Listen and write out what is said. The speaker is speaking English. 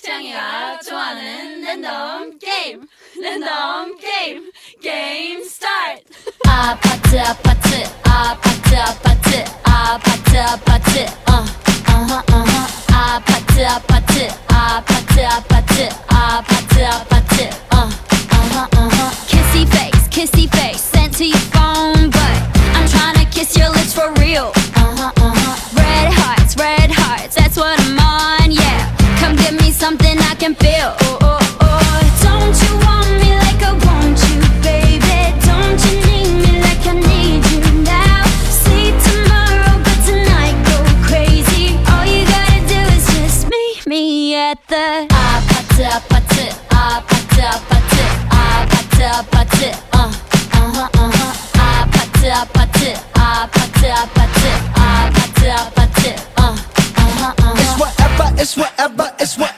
태양이가 좋아하는 랜덤 게임 게임 스타트. 아파트 아파트 아파트 아파트 아파트 아파트 아파트 아파트 아파트 아파트 아파트 아파트 kissy face sent to your phone but I'm tryna kiss your lips for real. Red hearts, that's what I'm on, yeah. Come give me something I can feel. Don't you want me like I want you, baby? Don't you need me like I need you now? See tomorrow, but tonight go crazy. All you gotta do is just meet me at the 아파트 아파트 아파트 아파트 아파트 아파트 아파트 아파트 아파트 아파트 아파트 아파트 It's whatever, it's whatever, it's whatever.